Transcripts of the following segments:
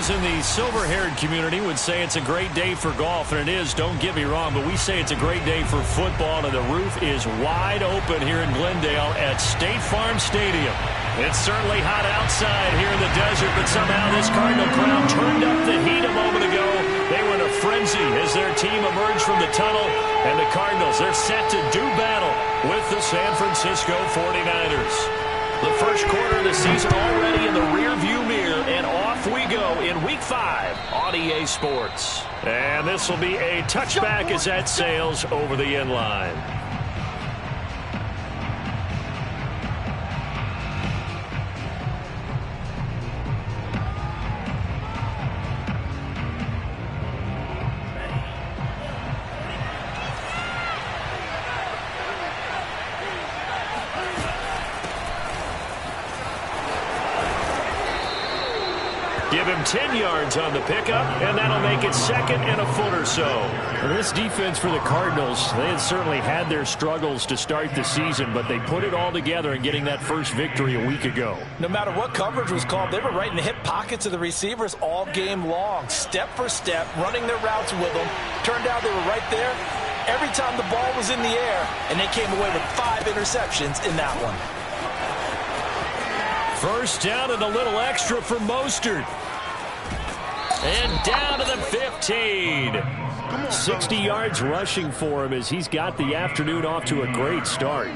Those in the silver-haired community would say it's a great day for golf, and it is, don't get me wrong, but we say it's a great day for football, and the roof is wide open here in Glendale at State Farm Stadium. It's certainly hot outside here in the desert, but somehow this Cardinal crowd turned up the heat a moment ago. They were in a frenzy as their team emerged from the tunnel, and the Cardinals, they're set to do battle with the San Francisco 49ers. The first quarter of the season already in the rearview mirror, and off we go in Week 5 on EA Sports. And this will be a touchback as that sails over the end line. Give him 10 yards on the pickup, and that'll make it second and a foot or so. Well, this defense for the Cardinals, they had certainly had their struggles to start the season, but they put it all together in getting that first victory a week ago. No matter what coverage was called, they were right in the hip pockets of the receivers all game long, step for step, running their routes with them. Turned out they were right there every time the ball was in the air, and they came away with 5 interceptions in that one. First down and a little extra for Mostert. And down to the 15. 60 yards rushing for him as he's got the afternoon off to a great start.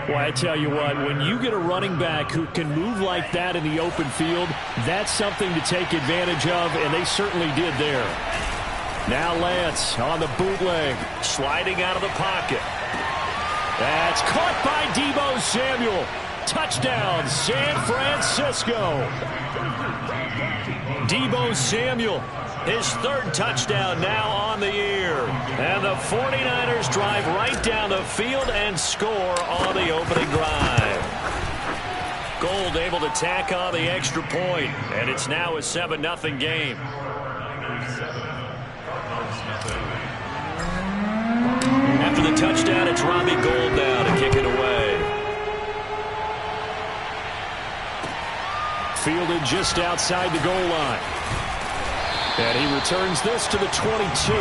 Well, I tell you what, when you get a running back who can move like that in the open field, that's something to take advantage of, and they certainly did there. Now Lance on the bootleg, sliding out of the pocket. That's caught by Deebo Samuel. Touchdown, San Francisco. Deebo Samuel, his 3rd touchdown now on the year. And the 49ers drive right down the field and score on the opening drive. Gold able to tack on the extra point, and it's now a 7-0 game. After the touchdown, it's Robbie Gould now to kick it away. Fielded just outside the goal line. And he returns this to the 22.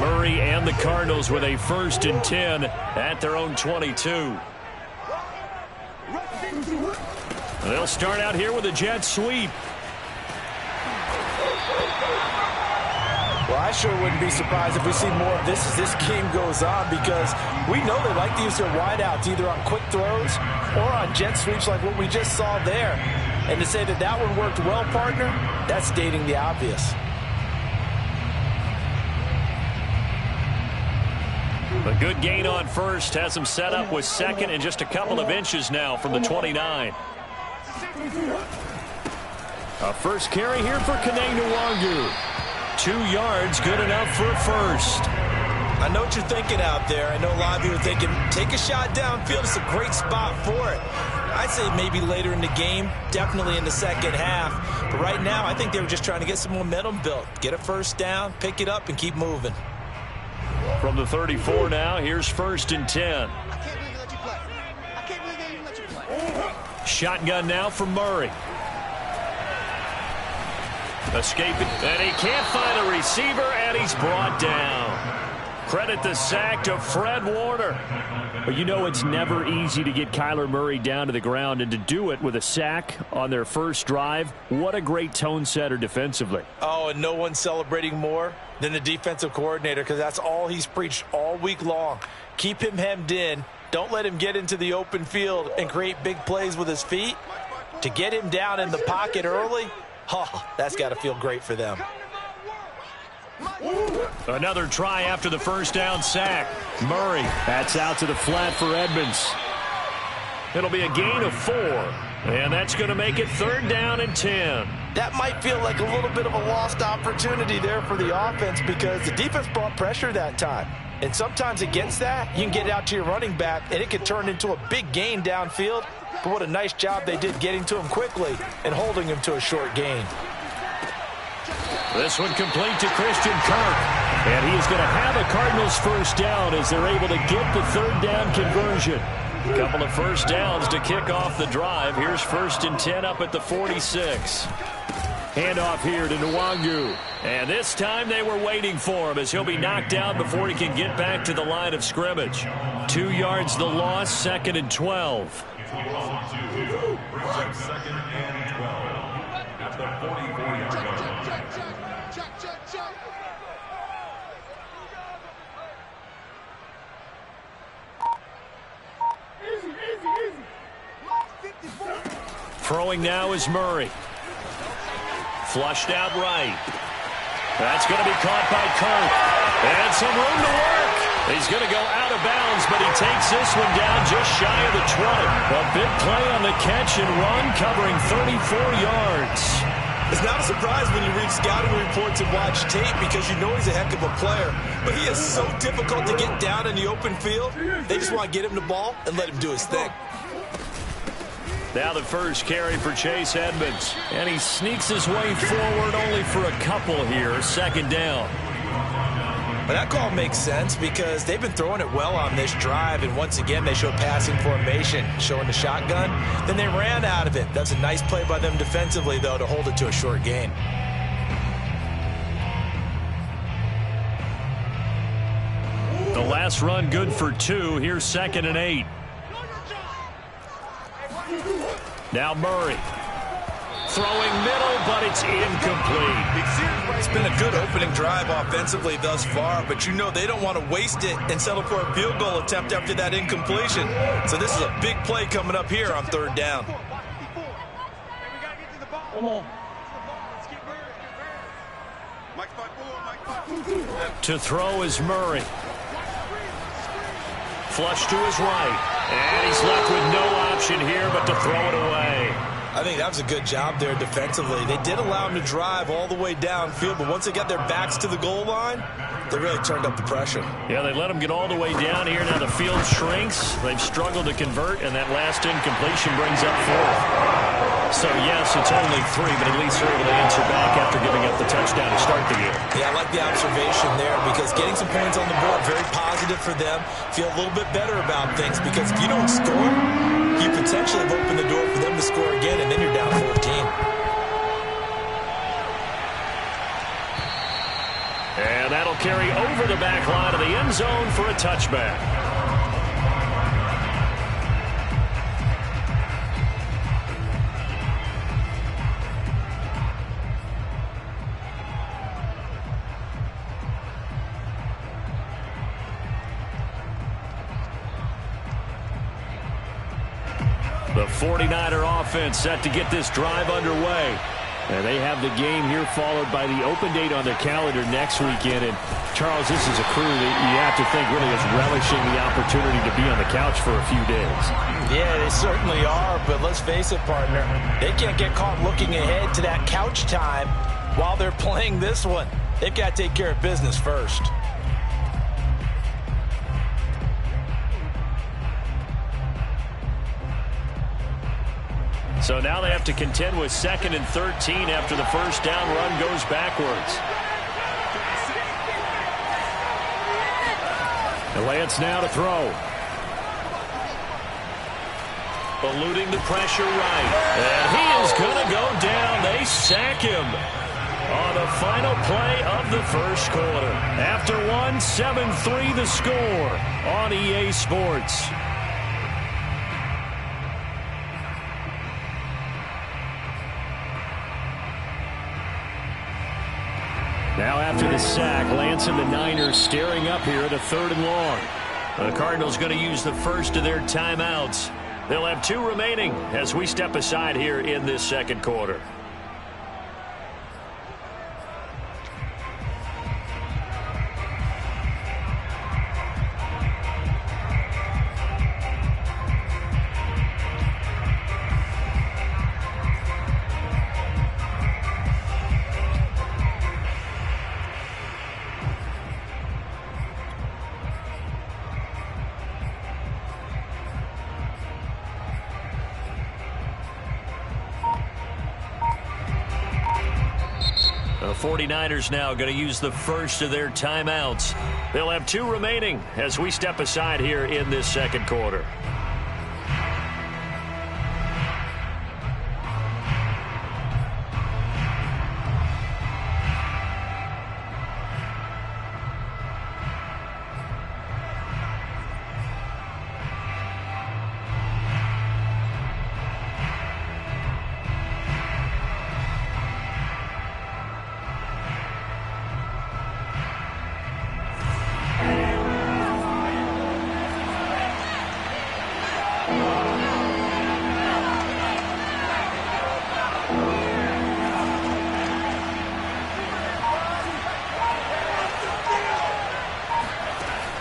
Murray and the Cardinals with a 1st and 10 at their own 22. They'll start out here with a jet sweep. Well, I sure wouldn't be surprised if we see more of this as this game goes on, because we know they like to use their wideouts either on quick throws or on jet sweeps like what we just saw there. And to say that that one worked well, partner, that's stating the obvious. A good gain on first has him set up with second and just a couple of inches now from the 29. A first carry here for Kene Nwangu. 2 yards, good enough for a first. I know what you're thinking out there. I know a lot of you are thinking, take a shot downfield. It's a great spot for it. I'd say maybe later in the game, definitely in the second half. But right now, I think they were just trying to get some momentum built. Get a first down, pick it up, and keep moving. From the 34 now, here's 1st and 10. Shotgun now for Murray. Escaping, and he can't find a receiver, and he's brought down. Credit the sack to Fred Warner. But you know it's never easy to get Kyler Murray down to the ground, and to do it with a sack on their first drive, what a great tone setter defensively. Oh, and no one's celebrating more than the defensive coordinator, because that's all he's preached all week long. Keep him hemmed in. Don't let him get into the open field and create big plays with his feet. To get him down in the pocket early, oh, that's got to feel great for them. Another try after the first down sack. Murray. That's out to the flat for Edmonds. It'll be a gain of 4. And that's going to make it 3rd down and 10. That might feel like a little bit of a lost opportunity there for the offense, because the defense brought pressure that time. And sometimes against that, you can get it out to your running back, and it could turn into a big gain downfield. But what a nice job they did getting to him quickly and holding him to a short gain. This one complete to Christian Kirk. And he is going to have a Cardinals first down as they're able to get the third down conversion. A couple of first downs to kick off the drive. Here's 1st and 10 up at the 46. Handoff here to Nwangu. And this time they were waiting for him as he'll be knocked down before he can get back to the line of scrimmage. 2 yards the loss, 2nd and 12. Brings up 2nd and 12 at the 44-yard line. Throwing now is Murray. Flushed out right. That's going to be caught by Kirk. And some room to work. He's going to go out of bounds, but he takes this one down just shy of the 20. A big play on the catch and run, covering 34 yards. It's not a surprise when you read scouting reports and watch tape because you know he's a heck of a player. But he is so difficult to get down in the open field. They just want to get him the ball and let him do his thing. Now the first carry for Chase Edmonds. And he sneaks his way forward only for a couple here. 2nd down. But that call makes sense because they've been throwing it well on this drive. And once again, they show passing formation, showing the shotgun. Then they ran out of it. That's a nice play by them defensively, though, to hold it to a short gain. The last run good for 2. Here's 2nd and 8. Now Murray. Throwing middle, but it's incomplete. It's been a good opening drive offensively thus far, but you know they don't want to waste it and settle for a field goal attempt after that incompletion. So this is a big play coming up here on 3rd down. To throw is Murray. Flush to his right. And he's left with no option here but to throw it away. I think that was a good job there defensively. They did allow him to drive all the way downfield, but once they got their backs to the goal line, they really turned up the pressure. Yeah, they let him get all the way down here. Now the field shrinks. They've struggled to convert, and that last incompletion brings up 4th. So, yes, it's only 3, but at least they're able to answer back after giving up the touchdown to start the game. Yeah, I like the observation there because getting some points on the board, very positive for them. Feel a little bit better about things because if you don't score, you potentially have opened the door for them to score again, and then you're down 14. And that'll carry over the back line of the end zone for a touchback. The 49er offense set to get this drive underway. And they have the game here followed by the open date on their calendar next weekend. And, Charles, this is a crew that you have to think really is relishing the opportunity to be on the couch for a few days. Yeah, they certainly are, but let's face it, partner. They can't get caught looking ahead to that couch time while they're playing this one. They've got to take care of business first. So now they have to contend with 2nd and 13 after the first down run goes backwards. And Lance now to throw. Eluding the pressure right. And he is going to go down. They sack him on the final play of the first quarter. After 7-3 the score on EA Sports. Now after the sack, Lance and the Niners staring up here at a 3rd and long. The Cardinals going to use the first of their timeouts. They'll have 2 remaining as we step aside here in this second quarter. 49ers now going to use the first of their timeouts. They'll have 2 remaining as we step aside here in this second quarter.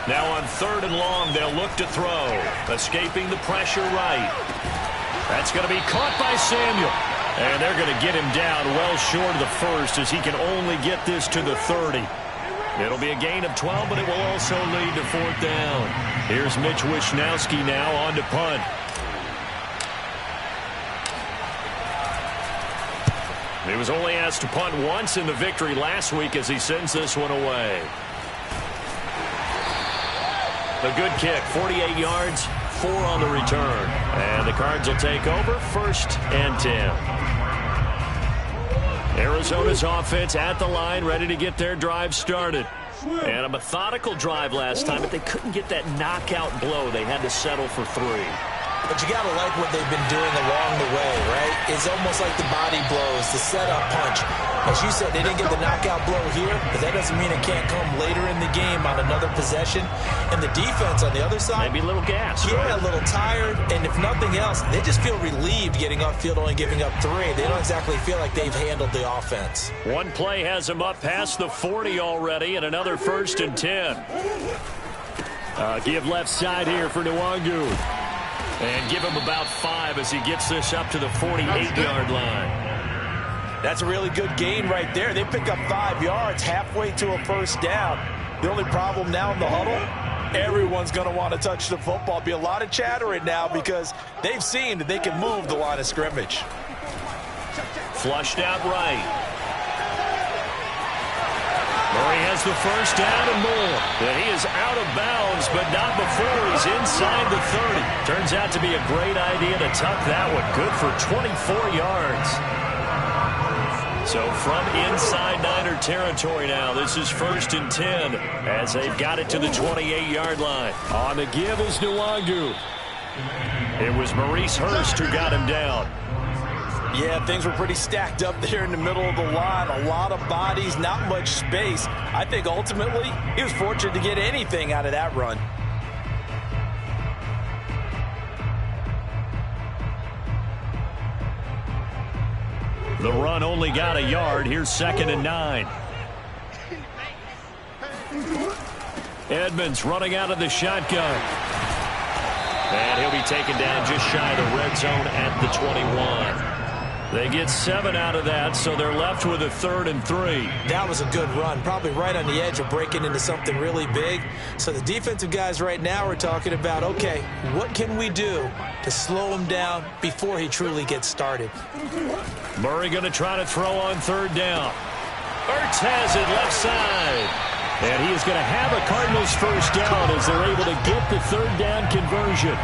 Now on 3rd and long, they'll look to throw. Escaping the pressure right. That's going to be caught by Samuel. And they're going to get him down well short of the first as he can only get this to the 30. It'll be a gain of 12, but it will also lead to 4th down. Here's Mitch Wishnowski now on to punt. He was only asked to punt once in the victory last week as he sends this one away. A good kick, 48 yards, 4 on the return. And the Cards will take over, 1st and 10. Arizona's offense at the line, ready to get their drive started. And a methodical drive last time, but they couldn't get that knockout blow. They had to settle for 3. But you got to like what they've been doing along the way, right? It's almost like the body blows, the setup punch. As you said, they didn't get the knockout blow here, but that doesn't mean it can't come later in the game on another possession. And the defense on the other side, maybe a little gas. Yeah, right? A little tired. And if nothing else, they just feel relieved getting upfield, only giving up 3. They don't exactly feel like they've handled the offense. One play has them up past the 40 already, and another 1st and 10. Give left side here for Nwangu. And give him about 5 as he gets this up to the 48-yard line. That's a really good gain right there. They pick up 5 yards halfway to a 1st down. The only problem now in the huddle, everyone's going to want to touch the football. Be a lot of chattering now because they've seen that they can move the line of scrimmage. Flushed out right. Murray has the 1st down and more. And he is out of bounds, but not before he's inside the 30. Turns out to be a great idea to tuck that one. Good for 24 yards. So from inside Niner territory now, this is 1st and 10 as they've got it to the 28-yard line. On the give is Nwangu. It was Maurice Hurst who got him down. Yeah, things were pretty stacked up there in the middle of the line. A lot of bodies, not much space. I think ultimately he was fortunate to get anything out of that run. The run only got a yard. Here's 2nd and 9. Edmonds running out of the shotgun. And he'll be taken down just shy of the red zone at the 21. They get 7 out of that, so they're left with a 3rd and 3. That was a good run, probably right on the edge of breaking into something really big. So the defensive guys right now are talking about, okay, what can we do to slow him down before he truly gets started? Murray going to try to throw on 3rd down. Ertz has it left side. And he is going to have a Cardinals 1st down as they're able to get the 3rd down conversion.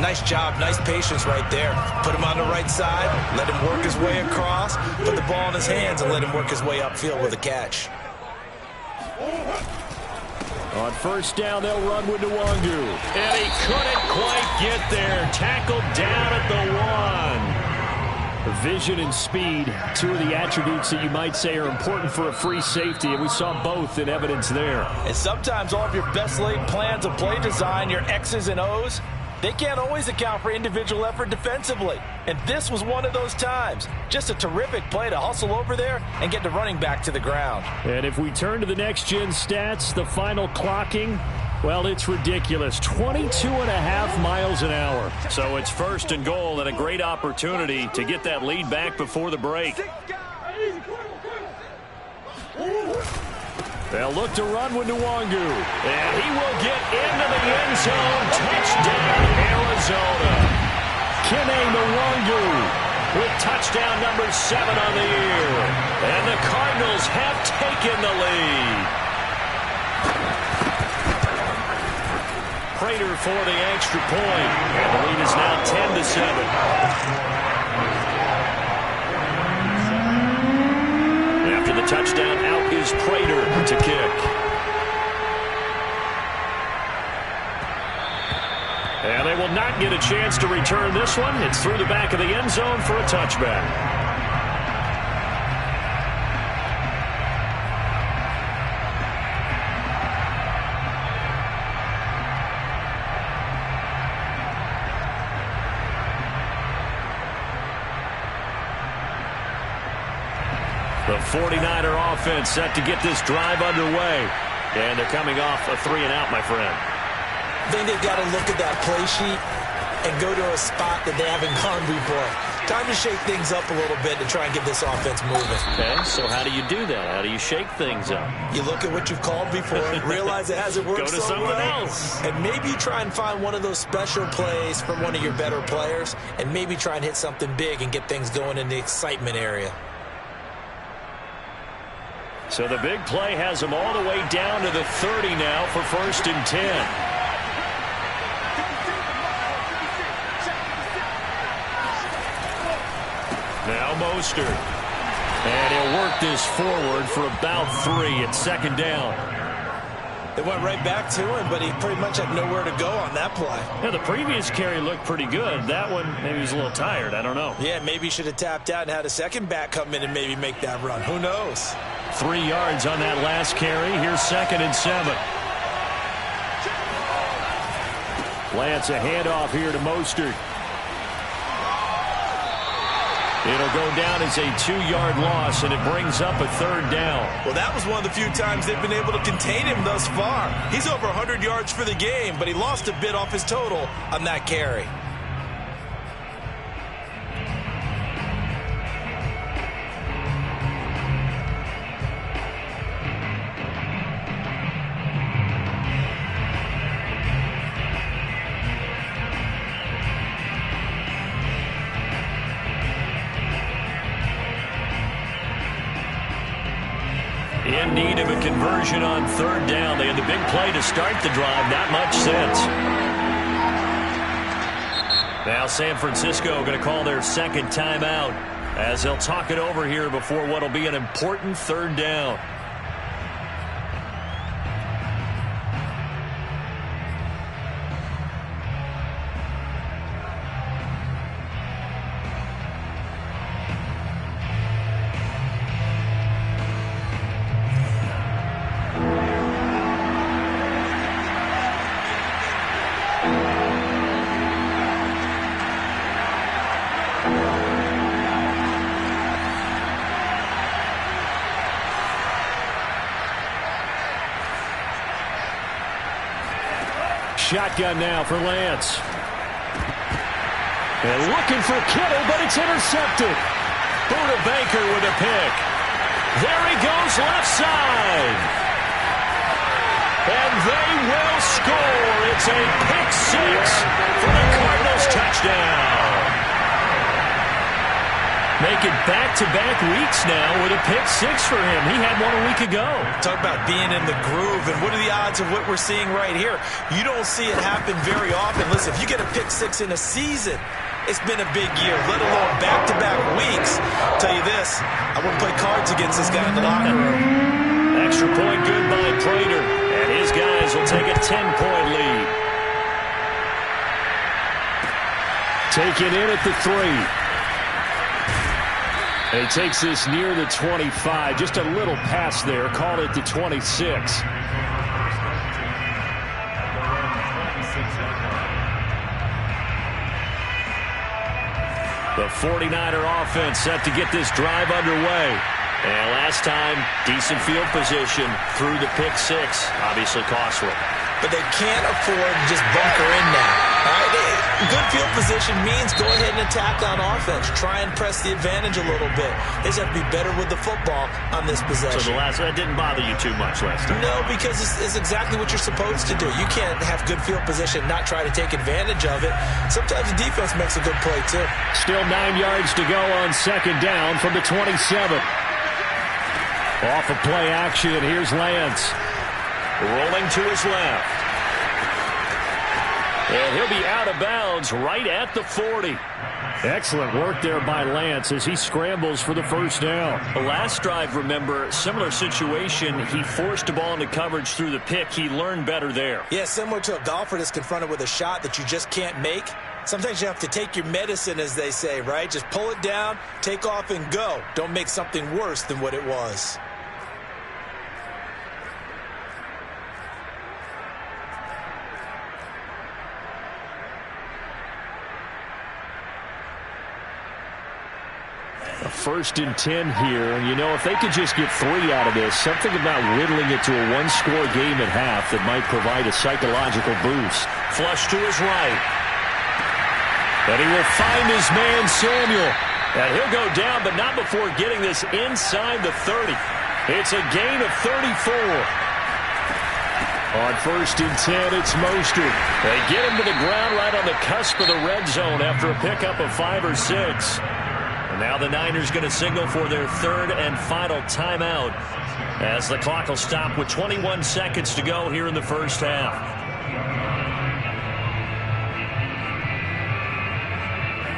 Nice job, nice patience right there. Put him on the right side, let him work his way across, put the ball in his hands, and let him work his way upfield with a catch. On 1st down, they'll run with Nwangu. And he couldn't quite get there. Tackled down at the 1. Vision and speed, 2 of the attributes that you might say are important for a free safety, and we saw both in evidence there. And sometimes all of your best laid plans of play design, your X's and O's, they can't always account for individual effort defensively. And this was one of those times. Just a terrific play to hustle over there and get the running back to the ground. And if we turn to the next-gen stats, the final clocking, well, it's ridiculous. 22.5 miles an hour. So it's 1st and goal and a great opportunity to get that lead back before the break. They'll look to run with Nwangu. And he will get into the end zone. Touchdown, Arizona. Kene Nwangu with touchdown number 7 on the year. And the Cardinals have taken the lead. Prater for the extra point. And the lead is now 10-7. After the touchdown, out is Prater to kick. And they will not get a chance to return this one. It's through the back of the end zone for a touchback. The 49er offense set to get this drive underway. And they're coming off a 3-and-out, my friend. I think they've got to look at that play sheet and go to a spot that they haven't gone before. Time to shake things up a little bit to try and get this offense moving. Okay, so how do you do that? How do you shake things up? You look at what you've called before, realize it hasn't worked Go to so something well, else. and maybe try and find one of those special plays from one of your better players, and maybe try and hit something big and get things going in the excitement area. So the big play has them all the way down to the 30 now for 1st and 10. Now Mostert. And he'll work this forward for about 3 at 2nd down. They went right back to him, but he pretty much had nowhere to go on that play. Yeah, the previous carry looked pretty good. That one, maybe he was a little tired. I don't know. Yeah, maybe he should have tapped out and had a second back come in and maybe make that run. Who knows? 3 yards on that last carry. Here's 2nd and 7. Lance, a handoff here to Mostert. It'll go down as a 2-yard loss, and it brings up a 3rd down. Well, that was one of the few times they've been able to contain him thus far. He's over 100 yards for the game, but he lost a bit off his total on that carry. In need of a conversion on 3rd down. They had the big play to start the drive. Not much sense. Now San Francisco going to call their 2nd timeout as they'll talk it over here before what will be an important 3rd down. Shotgun now for Lance. And looking for Kittle, but it's intercepted. Buda Baker with a pick. There he goes left side. And they will score. It's a pick 6 for the Cardinals touchdown. Making back-to-back weeks now with a pick 6 for him. He had one a week ago. Talk about being in the groove, and what are the odds of what we're seeing right here? You don't see it happen very often. Listen, if you get a pick 6 in a season, it's been a big year, let alone back-to-back weeks. I'll tell you this, I wouldn't play cards against this guy in the locker room. Extra point good by Prater, and his guys will take a 10-point lead. Taken in at the 3. And he takes this near the 25. Just a little pass there. Called it the 26. The 49er offense set to get this drive underway. And last time, decent field position through the pick six. Obviously costly. But they can't afford to just bunker in now. All right? Good field position means go ahead and attack on offense. Try and press the advantage a little bit. They just have to be better with the football on this possession. So that didn't bother you too much last time? No, because it's exactly what you're supposed to do. You can't have good field position and not try to take advantage of it. Sometimes the defense makes a good play, too. Still 9 yards to go on second down from the 27. Off of play action, here's Lance. Rolling to his left. And he'll be out of bounds right at the 40. Excellent work there by Lance as he scrambles for the first down. The last drive, remember, similar situation. He forced the ball into coverage through the pick. He learned better there. Yeah, similar to a golfer that's confronted with a shot that you just can't make. Sometimes you have to take your medicine, as they say, right? Just pull it down, take off, and go. Don't make something worse than what it was. A 1st and 10 here, and you know, if they could just get 3 out of this, something about whittling it to a one-score game at half that might provide a psychological boost. Flush to his right. And he will find his man, Samuel. And he'll go down, but not before getting this inside the 30. It's a gain of 34. On 1st and 10, it's Mostert. They get him to the ground right on the cusp of the red zone after a pickup of 5 or 6. And now the Niners going to signal for their 3rd and final timeout as the clock will stop with 21 seconds to go here in the first half.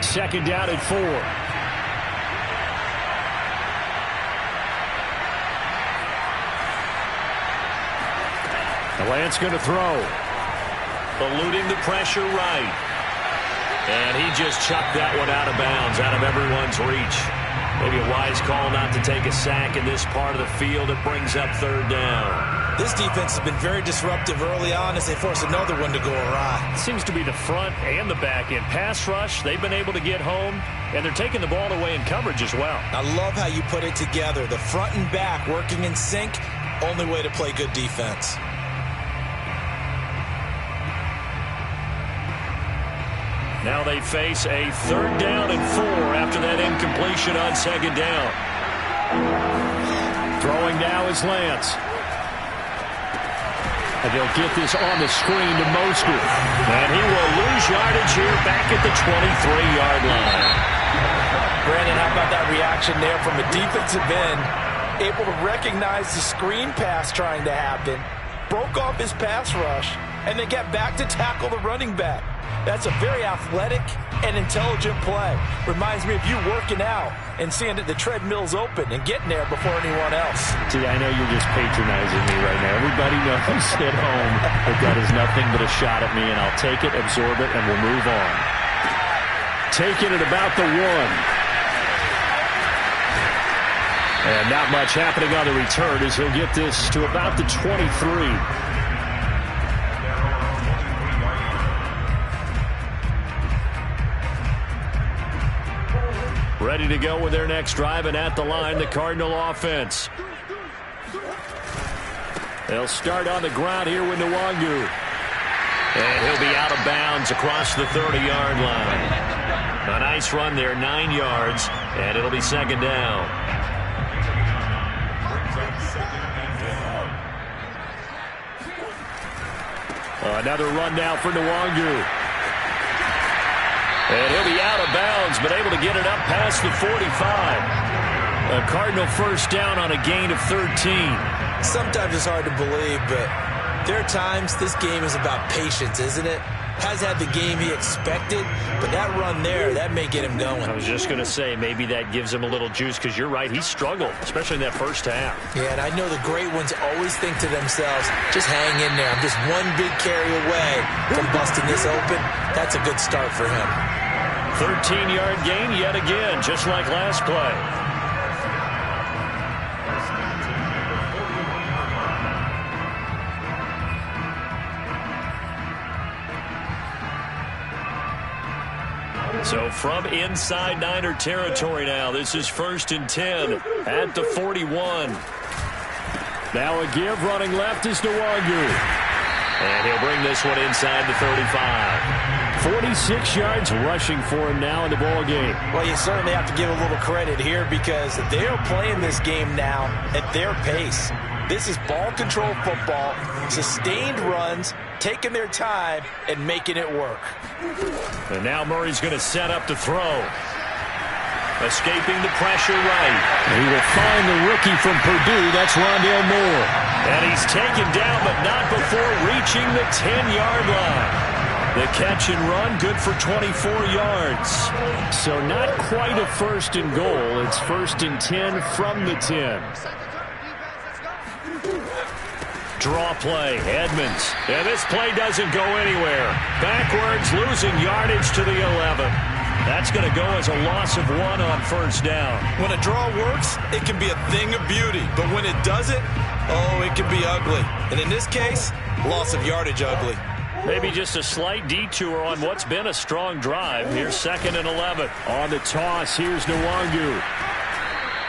Second down and 4. Lance going to throw. Eluding the pressure right. And he just chucked that one out of bounds, out of everyone's reach. Maybe a wise call not to take a sack in this part of the field. It brings up 3rd down. This defense has been very disruptive early on as they force another one to go awry. It seems to be the front and the back end. Pass rush, they've been able to get home, and they're taking the ball away in coverage as well. I love how you put it together. The front and back working in sync, only way to play good defense. Now they face a 3rd down and 4 after that incompletion on 2nd down. Throwing now is Lance. And they'll get this on the screen to Mostert. And he will lose yardage here back at the 23-yard line. Brandon, how about that reaction there from a defensive end? Able to recognize the screen pass trying to happen. Broke off his pass rush. And then get back to tackle the running back. That's a very athletic and intelligent play. Reminds me of you working out and seeing that the treadmill's open and getting there before anyone else. See, I know you're just patronizing me right now. Everybody knows at home that is nothing but a shot at me, and I'll take it, absorb it, and we'll move on. Taking it about the 1. And not much happening on the return as he'll get this to about the 23. Ready to go with their next drive, and at the line, the Cardinal offense. They'll start on the ground here with Nwangu. And he'll be out of bounds across the 30-yard line. A nice run there, 9 yards, and it'll be 2nd down. Another run now for Nwangu. And he'll be out of bounds, but able to get it up past the 45. A Cardinal first down on a gain of 13. Sometimes it's hard to believe, but there are times this game is about patience, isn't it? Has had the game he expected, but that run there, that may get him going. I was just going to say, maybe that gives him a little juice, because you're right, he struggled, especially in that first half. Yeah, and I know the great ones always think to themselves, just hang in there. I'm just one big carry away from busting this open. That's a good start for him. 13-yard gain yet again, just like last play. So from inside Niner territory now, this is 1st and 10 at the 41. Now a give running left is Nwangu. And he'll bring this one inside the 35. 46 yards rushing for him now in the ball game. Well, you certainly have to give a little credit here because they are playing this game now at their pace. This is ball control football, sustained runs, taking their time and making it work. And now Murray's going to set up to throw. Escaping the pressure right. He will find the rookie from Purdue. That's Rondale Moore. And he's taken down, but not before reaching the 10-yard line. The catch and run, good for 24 yards. So not quite a 1st and goal. It's 1st and 10 from the 10. Draw play, Edmonds. And this play doesn't go anywhere. Backwards, losing yardage to the 11. That's going to go as a loss of 1 on 1st down. When a draw works, it can be a thing of beauty. But when it doesn't, oh, it can be ugly. And in this case, loss of yardage ugly. Maybe just a slight detour on what's been a strong drive. Here's 2nd and 11. On the toss, here's Nwangu.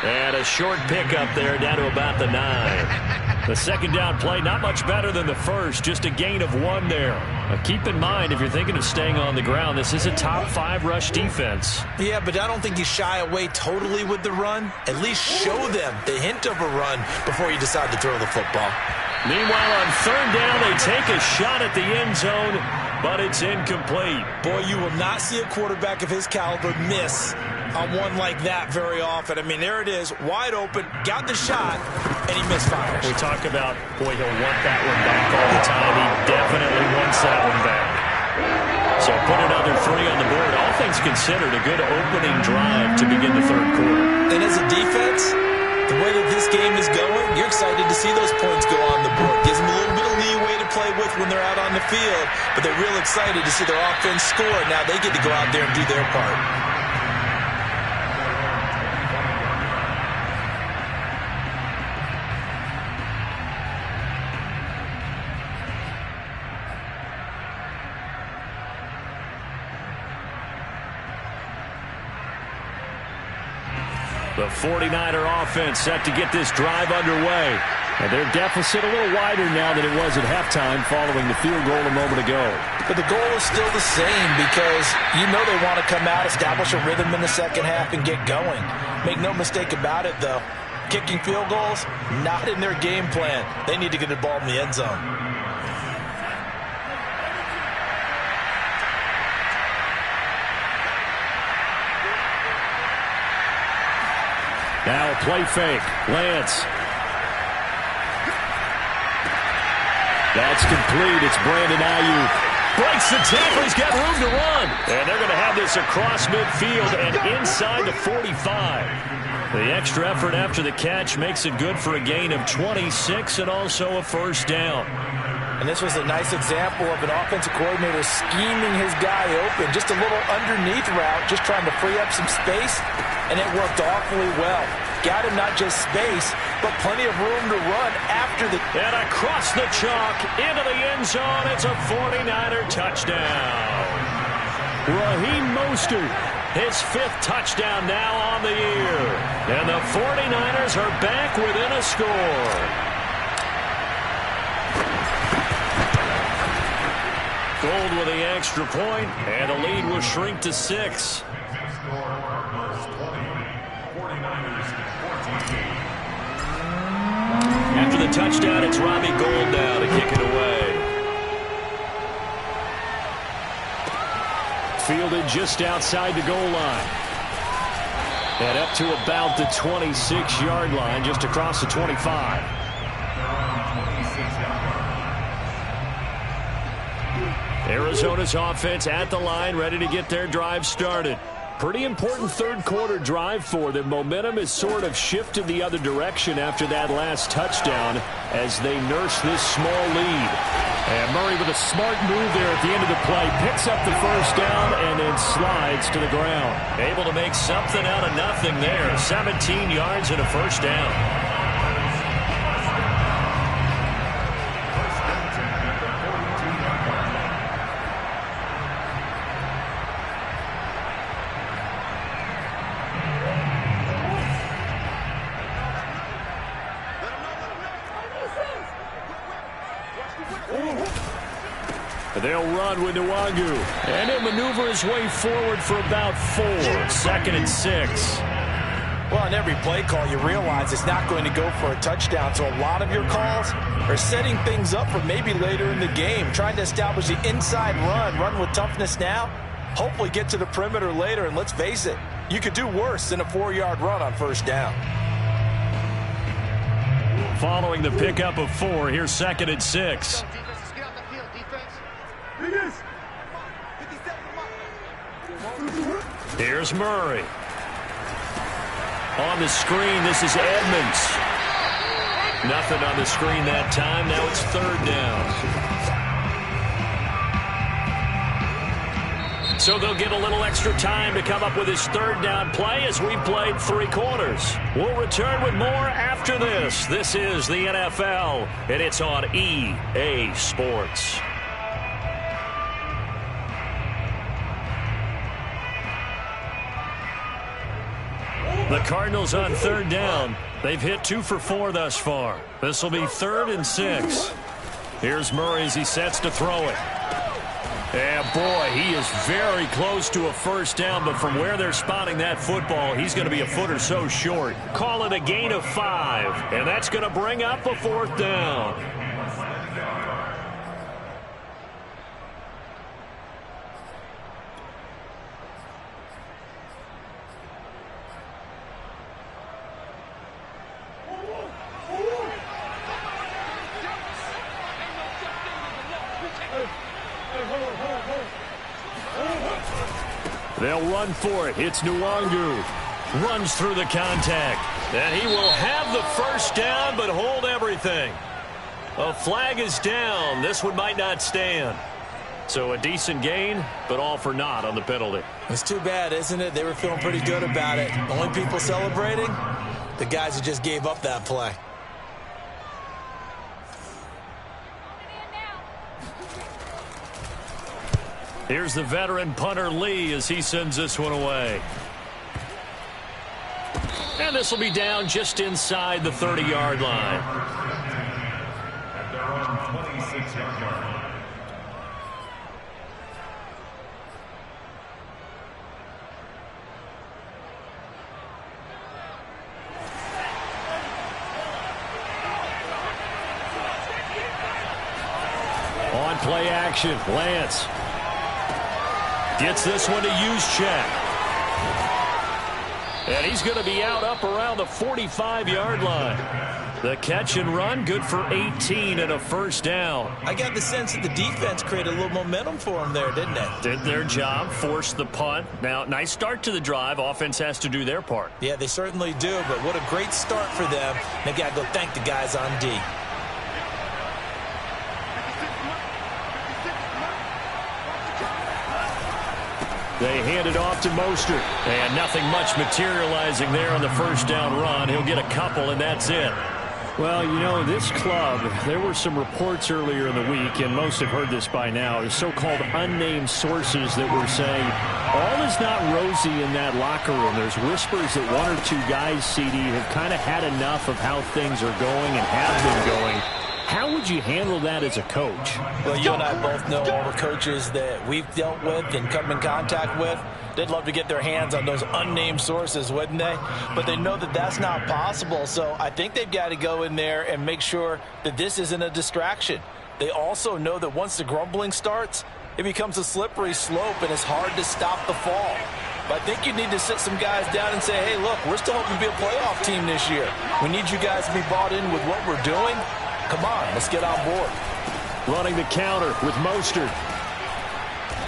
And a short pickup there down to about the 9. The 2nd down play, not much better than the 1st, just a gain of 1 there. Now keep in mind, if you're thinking of staying on the ground, this is a top 5 rush defense. Yeah, but I don't think you shy away totally with the run. At least show them the hint of a run before you decide to throw the football. Meanwhile, on 3rd down, they take a shot at the end zone, but it's incomplete. Boy, you will not see a quarterback of his caliber miss on one like that very often. I mean, there it is, wide open, got the shot, and he misfires. We talk about, boy, he'll want that one back all the time. He definitely wants that one back. So put another 3 on the board. All things considered, a good opening drive to begin the 3rd quarter. And as a defense, the way that this game is going, you're excited to see those points go on the board. Gives them a little bit of leeway to play with when they're out on the field, but they're real excited to see their offense score. Now they get to go out there and do their part. The 49er offense set to get this drive underway. And their deficit a little wider now than it was at halftime following the field goal a moment ago. But the goal is still the same because you know they want to come out, establish a rhythm in the 2nd half, and get going. Make no mistake about it, though. Kicking field goals, not in their game plan. They need to get the ball in the end zone. Now a play fake. Lance. That's complete. It's Brandon Ayuk. Breaks the tackle. He's got room to run. And they're going to have this across midfield and inside the 45. The extra effort after the catch makes it good for a gain of 26 and also a 1st down. And this was a nice example of an offensive coordinator scheming his guy open. Just a little underneath route, just trying to free up some space, and it worked awfully well. Got him not just space, but plenty of room to run after the... And across the chalk, into the end zone, it's a 49er touchdown. Raheem Mostert, his 5th touchdown now on the year. And the 49ers are back within a score. Gold with the extra point, and the lead will shrink to 6. After the touchdown, it's Robbie Gould now to kick it away. Fielded just outside the goal line. And up to about the 26-yard line, just across the 25. Arizona's offense at the line, ready to get their drive started. Pretty important 3rd quarter drive for them. Momentum has sort of shifted the other direction after that last touchdown as they nurse this small lead. And Murray with a smart move there at the end of the play. Picks up the 1st down and then slides to the ground. Able to make something out of nothing there. 17 yards and a 1st down. They'll run with Nwangu. And he'll maneuver his way forward for about 4. 2nd and 6. Well, on every play call, you realize it's not going to go for a touchdown. So a lot of your calls are setting things up for maybe later in the game, trying to establish the inside run with toughness now, hopefully get to the perimeter later. And let's face it, you could do worse than a 4-yard run on first down. Following the pickup of 4, here's 2nd and 6. Here's Murray. On the screen, this is Edmonds. Nothing on the screen that time. Now it's 3rd down. So they'll get a little extra time to come up with his 3rd down play as we've played 3 quarters. We'll return with more after this. This is the NFL, and it's on EA Sports. The Cardinals on 3rd down. They've hit 2 for 4 thus far. This will be 3rd and 6. Here's Murray as he sets to throw it. And boy, he is very close to a first down, but from where they're spotting that football, he's going to be a foot or so short. Call it a gain of 5, and that's going to bring up a 4th down. They'll run for it. It's Nwangu. Runs through the contact. And he will have the first down, but hold everything. A flag is down. This one might not stand. So a decent gain, but all for naught on the penalty. It's too bad, isn't it? They were feeling pretty good about it. Only people celebrating, the guys who just gave up that play. Here's the veteran punter Lee as he sends this one away. And this will be down just inside the 30-yard line. At their own 26-yard line. On play action, Lance gets this one to Juszczyk. And he's going to be out up around the 45-yard line. The catch and run, good for 18 and a first down. I got the sense that the defense created a little momentum for them there, didn't they? Did their job, forced the punt. Now, nice start to the drive. Offense has to do their part. Yeah, they certainly do, but what a great start for them. They got to go thank the guys on D. They hand it off to Mostert. And nothing much materializing there on the first down run. He'll get a couple, and that's it. Well, you know, this club, there were some reports earlier in the week, and most have heard this by now, the so-called unnamed sources that were saying all is not rosy in that locker room. There's whispers that 1 or 2 guys, CD, have kind of had enough of how things are going and have been going. How would you handle that as a coach? Well, you and I both know all the coaches that we've dealt with and come in contact with. They'd love to get their hands on those unnamed sources, wouldn't they? But they know that that's not possible, so I think they've got to go in there and make sure that this isn't a distraction. They also know that once the grumbling starts, it becomes a slippery slope, and it's hard to stop the fall. But I think you need to sit some guys down and say, hey, look, we're still hoping to be a playoff team this year. We need you guys to be bought in with what we're doing. Come on, let's get on board. Running the counter with Mostert.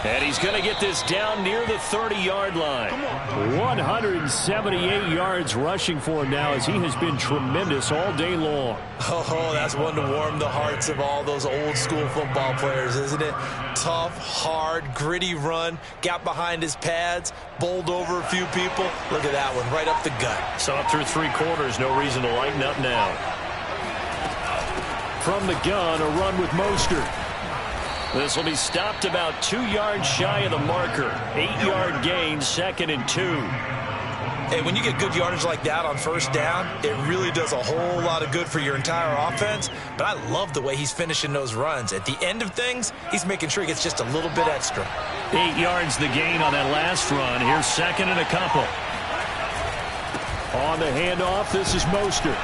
And he's going to get this down near the 30-yard line. 178 yards rushing for him now as he has been tremendous all day long. Oh, that's one to warm the hearts of all those old-school football players, isn't it? Tough, hard, gritty run. Got behind his pads, bowled over a few people. Look at that one, right up the gut. So up through 3 quarters, no reason to lighten up now. From the gun, a run with Mostert. This will be stopped about 2 yards shy of the marker. 8-yard gain, 2nd and 2. Hey, when you get good yardage like that on first down, it really does a whole lot of good for your entire offense. But I love the way he's finishing those runs. At the end of things, he's making sure he gets just a little bit extra. 8 yards the gain on that last run. Here's second and a couple. On the handoff, this is Mostert.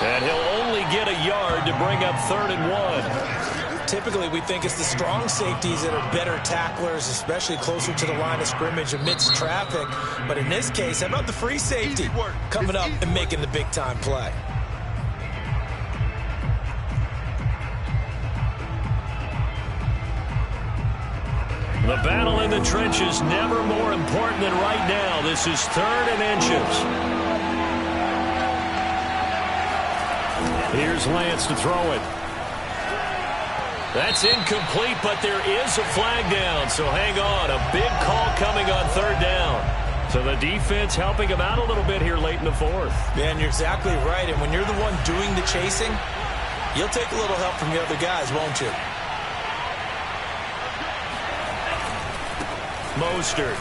And he'll only get a yard to bring up 3rd and 1. Typically, we think it's the strong safeties that are better tacklers, especially closer to the line of scrimmage amidst traffic. But in this case, how about the free safety coming up and making the big-time play? The battle in the trenches never more important than right now. This is 3rd and inches. Here's Lance to throw it. That's incomplete, but there is a flag down, so hang on. A big call coming on 3rd down. So the defense helping him out a little bit here late in the 4th. Man, you're exactly right, and when you're the one doing the chasing, you'll take a little help from the other guys, won't you? Mostert.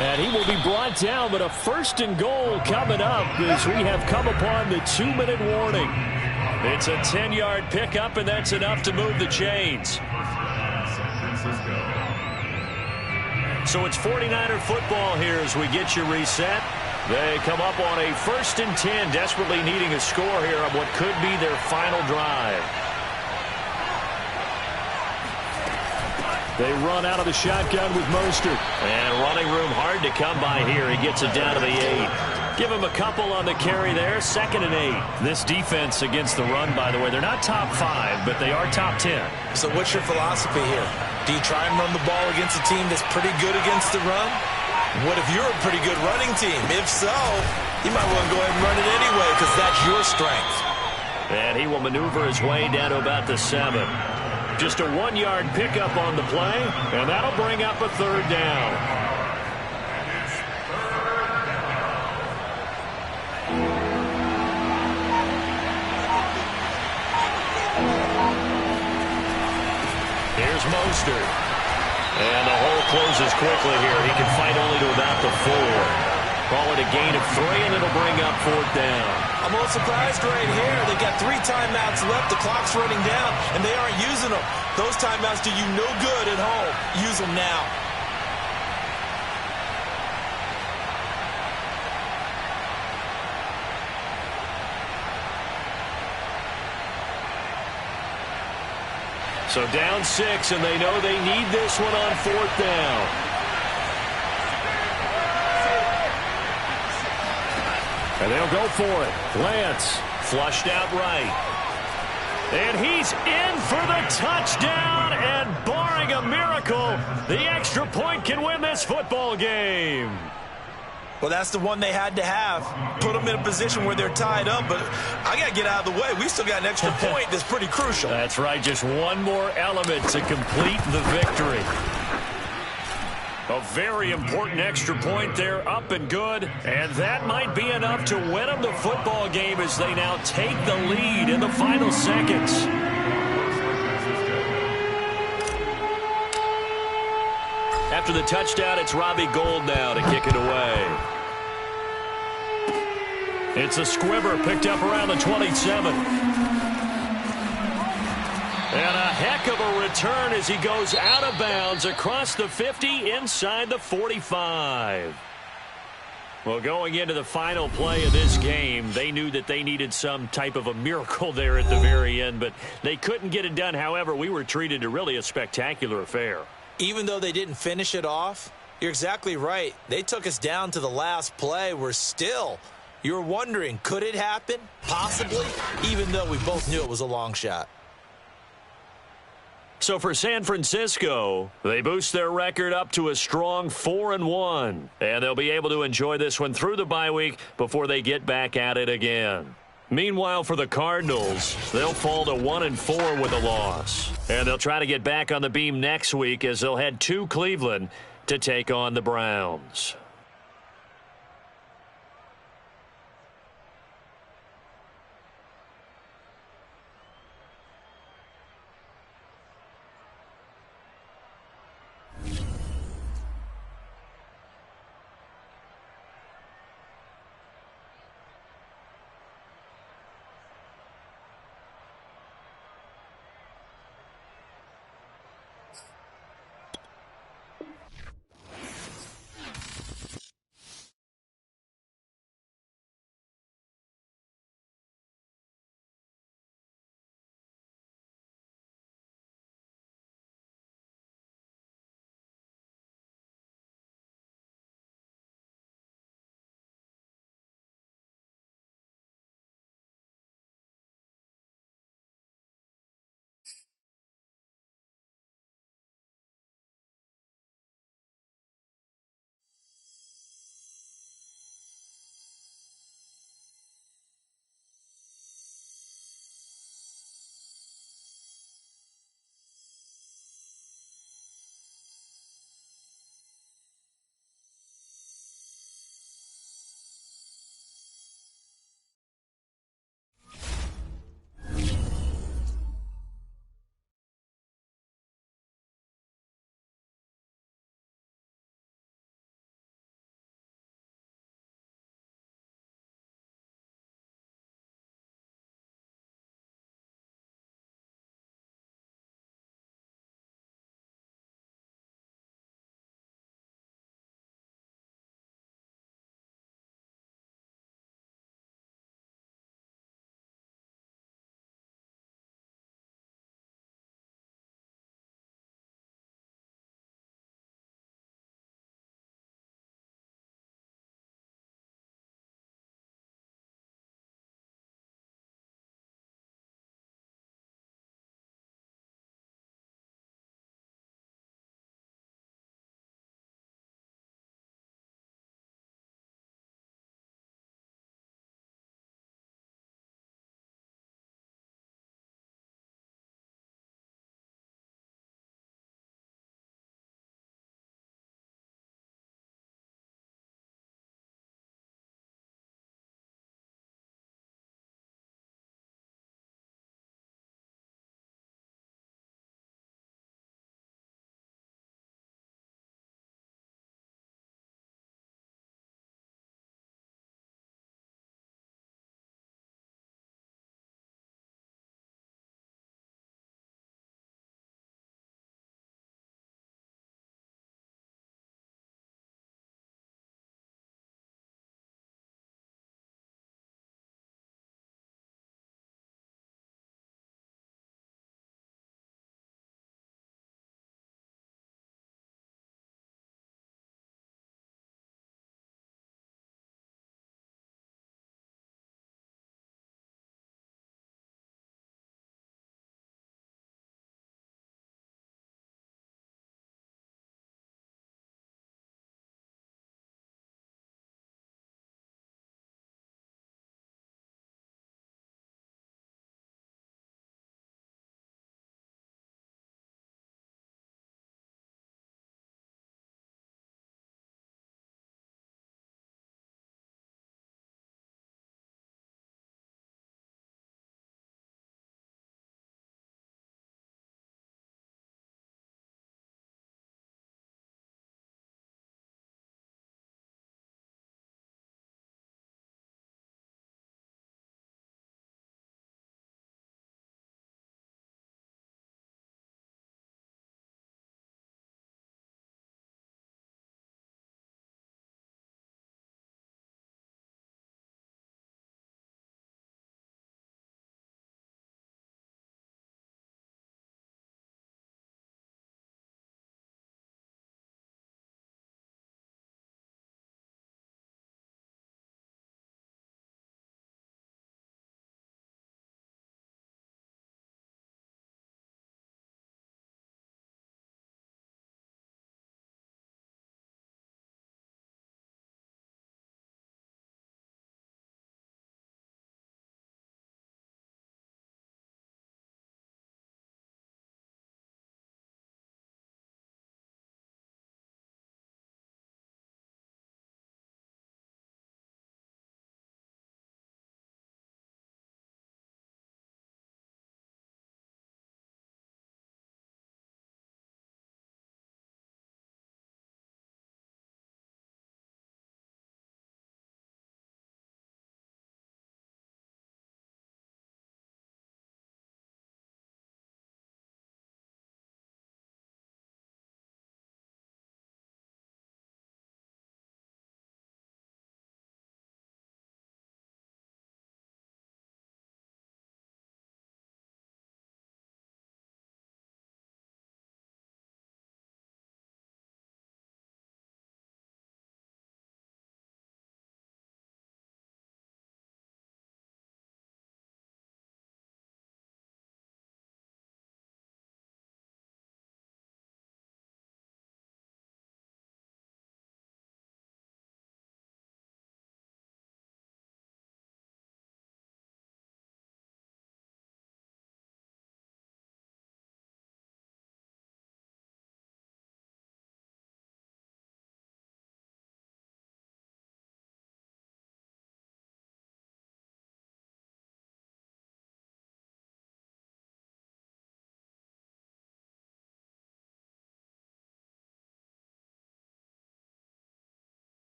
And he will be brought down, but a 1st and goal coming up as we have come upon the 2-minute warning. It's a 10-yard pickup, and that's enough to move the chains. So it's 49er football here as we get you reset. They come up on a 1st and 10, desperately needing a score here on what could be their final drive. They run out of the shotgun with Mostert. And running room hard to come by here. He gets it down to the 8. Give him a couple on the carry there. 2nd and 8. This defense against the run, by the way, they're not top 5, but they are top 10. So what's your philosophy here? Do you try and run the ball against a team that's pretty good against the run? What if you're a pretty good running team? If so, you might want to go ahead and run it anyway because that's your strength. And he will maneuver his way down to about the 7. Just a 1-yard pickup on the play, and that'll bring up a 3rd down. Here's Mostert. And the hole closes quickly here. He can fight only to about the 4. Call it a gain of 3, and it'll bring up 4th down. I'm a little surprised right here. They've got 3 timeouts left. The clock's running down, and they aren't using them. Those timeouts do you no good at home. Use them now. So down 6, and they know they need this one on 4th down. And they'll go for it. Lance flushed out right. And he's in for the touchdown. And barring a miracle, the extra point can win this football game. Well, that's the one they had to have. Put them in a position where they're tied up. But I got to get out of the way. We still got an extra point that's pretty crucial. That's right. Just one more element to complete the victory. A very important extra point there, up and good. And that might be enough to win them the football game as they now take the lead in the final seconds. After the touchdown, it's Robbie Gould now to kick it away. It's a squibber picked up around the 27. And a heck of a return as he goes out of bounds across the 50 inside the 45. Well, going into the final play of this game, they knew that they needed some type of a miracle there at the very end, but they couldn't get it done. However, we were treated to really a spectacular affair. Even though they didn't finish it off, you're exactly right. They took us down to the last play. We're still, you're wondering, could it happen? Possibly, even though we both knew it was a long shot. So for San Francisco, they boost their record up to a strong 4-1. And they'll be able to enjoy this one through the bye week before they get back at it again. Meanwhile, for the Cardinals, they'll fall to 1-4 with a loss. And they'll try to get back on the beam next week as they'll head to Cleveland to take on the Browns.